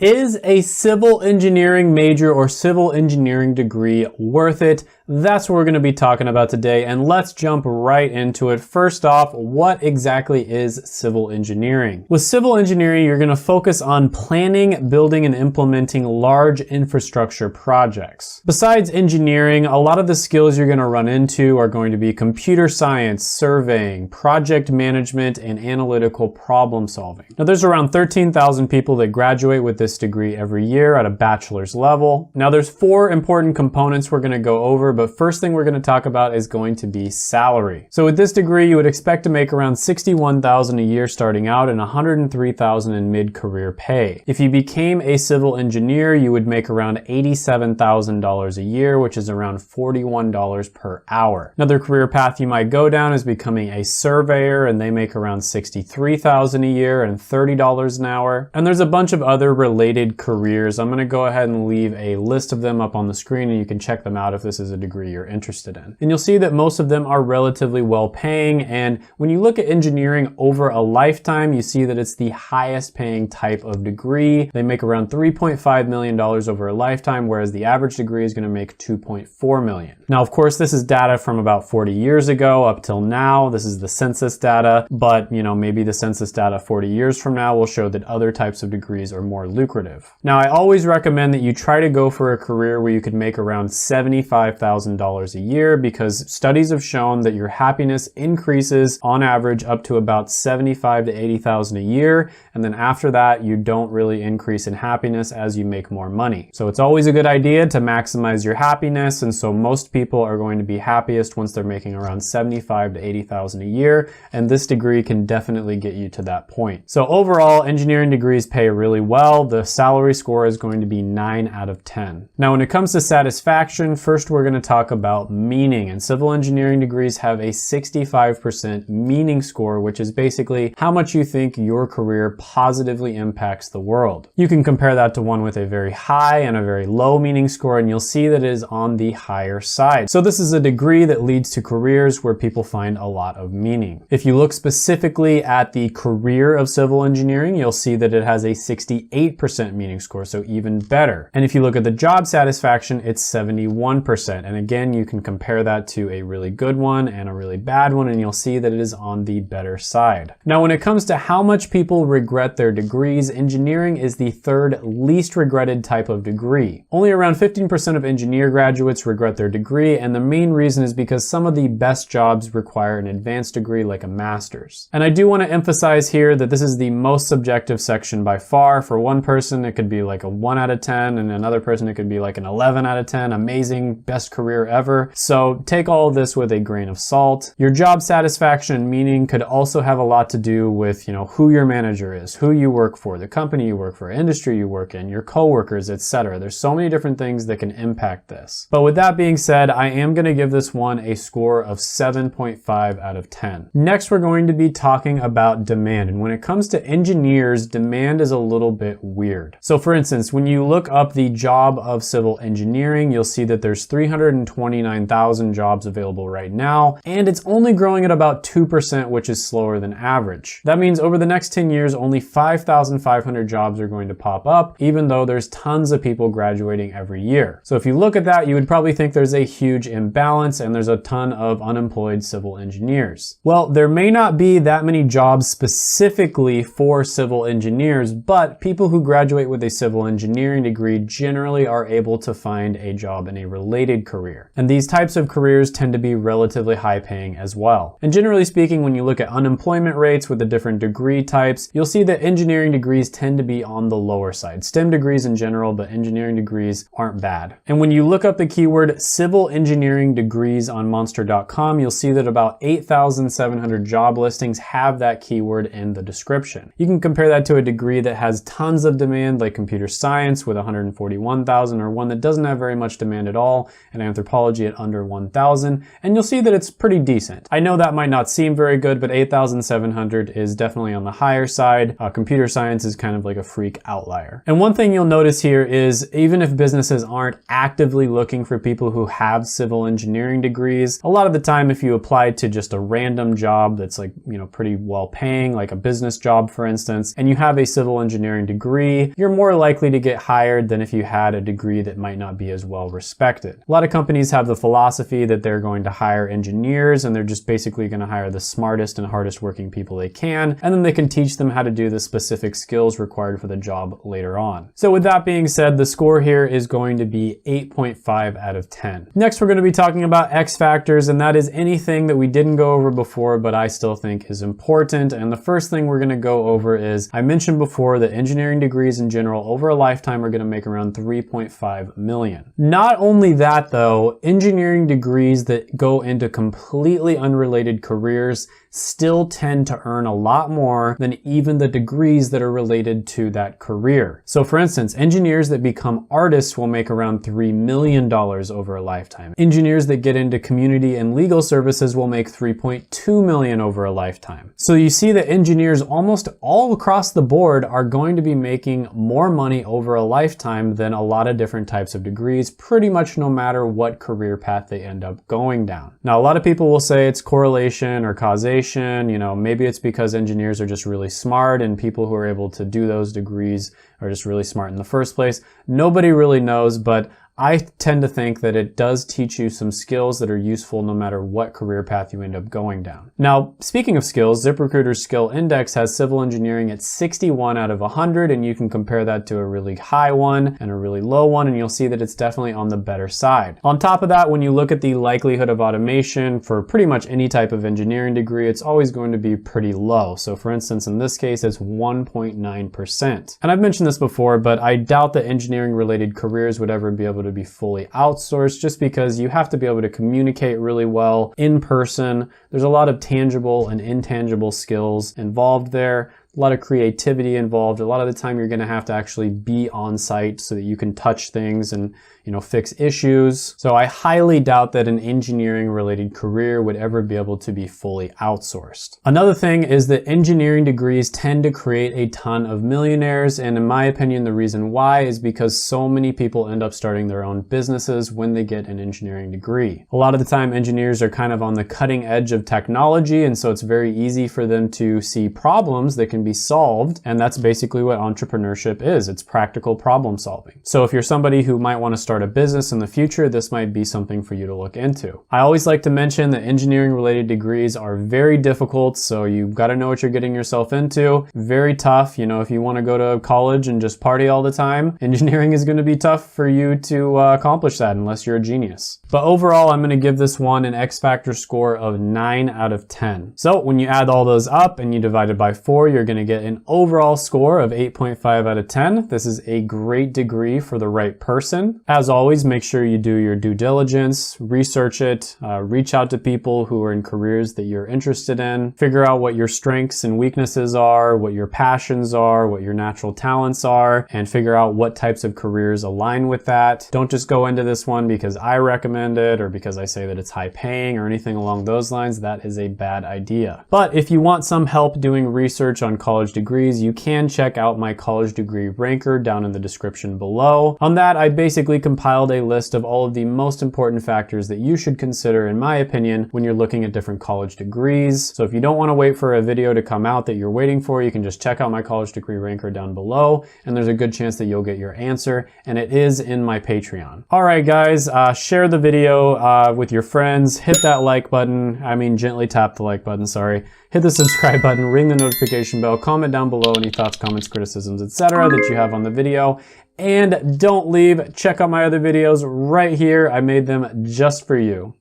Is a civil engineering major or civil engineering degree worth it? That's what we're going to be talking about today, and let's jump right into it. First off, what exactly is civil engineering? With civil engineering, you're going to focus on planning, building, and implementing large infrastructure projects. Besides engineering, a lot of the skills you're going to run into are going to be computer science, surveying, project management, and analytical problem solving. Now, there's around 13,000 people that graduate with this degree every year at a bachelor's level. Now, there's 4 important components we're going to go over, but first thing we're going to talk about is going to be salary. So with this degree, you would expect to make around $61,000 a year starting out and $103,000 in mid-career pay. If you became a civil engineer, you would make around $87,000 a year, which is around $41 per hour. Another career path you might go down is becoming a surveyor, and they make around $63,000 a year and $30 an hour. And there's a bunch of other related careers. I'm going to go ahead and leave a list of them up on the screen, and you can check them out if this is a degree you're interested in. And you'll see that most of them are relatively well paying, and when you look at engineering over a lifetime, you see that it's the highest paying type of degree. They make around $3.5 million over a lifetime, whereas the average degree is going to make $2.4 million. Now, of course, this is data from about 40 years ago up till now. This is the census data, but maybe the census data 40 years from now will show that other types of degrees are more lucrative. Now, I always recommend that you try to go for a career where you could make around $75,000 a year, because studies have shown that your happiness increases on average up to about $75,000 to $80,000 a year, and then after that you don't really increase in happiness as you make more money. So it's always a good idea to maximize your happiness, and so most people are going to be happiest once they're making around $75,000 to $80,000 a year, and this degree can definitely get you to that point. So overall, engineering degrees pay really well. The salary score is going to be 9 out of 10. Now, when it comes to satisfaction, first we're going to talk about meaning, and civil engineering degrees have a 65% meaning score, which is basically how much you think your career positively impacts the world. You can compare that to one with a very high and a very low meaning score, and you'll see that it is on the higher side. So this is a degree that leads to careers where people find a lot of meaning. If you look specifically at the career of civil engineering, you'll see that it has a 68% meaning score, so even better. And if you look at the job satisfaction, it's 71%. And again, you can compare that to a really good one and a really bad one, and you'll see that it is on the better side. Now, when it comes to how much people regret their degrees, engineering is the 3rd least regretted type of degree. Only around 15% of engineer graduates regret their degree, and the main reason is because some of the best jobs require an advanced degree like a master's. And I do want to emphasize here that this is the most subjective section by far. For one person, it could be like a 1 out of 10, and another person, it could be like an 11 out of 10, amazing, best career ever. So take all of this with a grain of salt. Your job satisfaction and meaning could also have a lot to do with, who your manager is, who you work for, the company you work for, industry you work in, your coworkers, etc. There's so many different things that can impact this. But with that being said, I am going to give this one a score of 7.5 out of 10. Next, we're going to be talking about demand. And when it comes to engineers, demand is a little bit weird. So for instance, when you look up the job of civil engineering, you'll see that there's 329,000 jobs available right now, and it's only growing at about 2%, which is slower than average. That means over the next 10 years, only 5,500 jobs are going to pop up, even though there's tons of people graduating every year. So if you look at that, you would probably think there's a huge imbalance and there's a ton of unemployed civil engineers. Well, there may not be that many jobs specifically for civil engineers, but people who graduate with a civil engineering degree generally are able to find a job in a related career. And these types of careers tend to be relatively high paying as well. And generally speaking, when you look at unemployment rates with the different degree types, you'll see that engineering degrees tend to be on the lower side. STEM degrees in general, but engineering degrees aren't bad. And when you look up the keyword civil engineering degrees on monster.com, you'll see that about 8,700 job listings have that keyword in the description. You can compare that to a degree that has tons of demand, like computer science with 141,000, or one that doesn't have very much demand at all. And I anthropology at under 1,000, and you'll see that it's pretty decent. I know that might not seem very good, but 8,700 is definitely on the higher side. Computer science is kind of like a freak outlier. And one thing you'll notice here is even if businesses aren't actively looking for people who have civil engineering degrees, a lot of the time if you apply to just a random job that's like, pretty well paying, like a business job for instance, and you have a civil engineering degree, you're more likely to get hired than if you had a degree that might not be as well respected. A lot of companies have the philosophy that they're going to hire engineers and they're just basically going to hire the smartest and hardest working people they can, and then they can teach them how to do the specific skills required for the job later on. So with that being said, the score here is going to be 8.5 out of 10. Next, we're going to be talking about X factors, and that is anything that we didn't go over before, but I still think is important. And the first thing we're going to go over is, I mentioned before that engineering degrees in general over a lifetime are going to make around 3.5 million. Not only that though, engineering degrees that go into completely unrelated careers still tend to earn a lot more than even the degrees that are related to that career. So for instance, engineers that become artists will make around $3 million over a lifetime. Engineers that get into community and legal services will make 3.2 million over a lifetime. So you see that engineers almost all across the board are going to be making more money over a lifetime than a lot of different types of degrees, pretty much no matter what career path they end up going down. Now, a lot of people will say it's correlation or causation. Maybe it's because engineers are just really smart and people who are able to do those degrees are just really smart in the first place. Nobody really knows, but I tend to think that it does teach you some skills that are useful no matter what career path you end up going down. Now, speaking of skills, ZipRecruiter's skill index has civil engineering at 61 out of 100, and you can compare that to a really high one and a really low one, and you'll see that it's definitely on the better side. On top of that, when you look at the likelihood of automation for pretty much any type of engineering degree, it's always going to be pretty low. So for instance, in this case, it's 1.9%. And I've mentioned this before, but I doubt that engineering related careers would ever be able to be fully outsourced, just because you have to be able to communicate really well in person. There's a lot of tangible and intangible skills involved there. A lot of creativity involved. A lot of the time you're going to have to actually be on site so that you can touch things and fix issues. So I highly doubt that an engineering related career would ever be able to be fully outsourced. Another thing is that engineering degrees tend to create a ton of millionaires, and in my opinion the reason why is because so many people end up starting their own businesses when they get an engineering degree. A lot of the time engineers are kind of on the cutting edge of technology, and so it's very easy for them to see problems that can be solved, and that's basically what entrepreneurship is. It's practical problem solving. So if you're somebody who might want to start a business in the future, this might be something for you to look into. I always like to mention that engineering related degrees are very difficult, so you've got to know what you're getting yourself into. Very tough. If you want to go to college and just party all the time, engineering is going to be tough for you to accomplish that unless you're a genius. But overall, I'm going to give this one an X factor score of 9 out of 10. So when you add all those up and you divide it by 4, you're going to get an overall score of 8.5 out of 10. This is a great degree for the right person. As always, make sure you do your due diligence, research it, reach out to people who are in careers that you're interested in, figure out what your strengths and weaknesses are, what your passions are, what your natural talents are, and figure out what types of careers align with that. Don't just go into this one because I recommend it or because I say that it's high paying or anything along those lines. That is a bad idea. But if you want some help doing research on college degrees, you can check out my college degree ranker down in the description below. On that, I basically compiled a list of all of the most important factors that you should consider, in my opinion, when you're looking at different college degrees. So if you don't want to wait for a video to come out that you're waiting for, you can just check out my college degree ranker down below, and there's a good chance that you'll get your answer, and it is in my Patreon. All right, guys, share the video with your friends, hit that like button, gently tap the like button, sorry. Hit the subscribe button, ring the notification bell, comment down below any thoughts, comments, criticisms, etc. that you have on the video. And don't leave, check out my other videos right here. I made them just for you.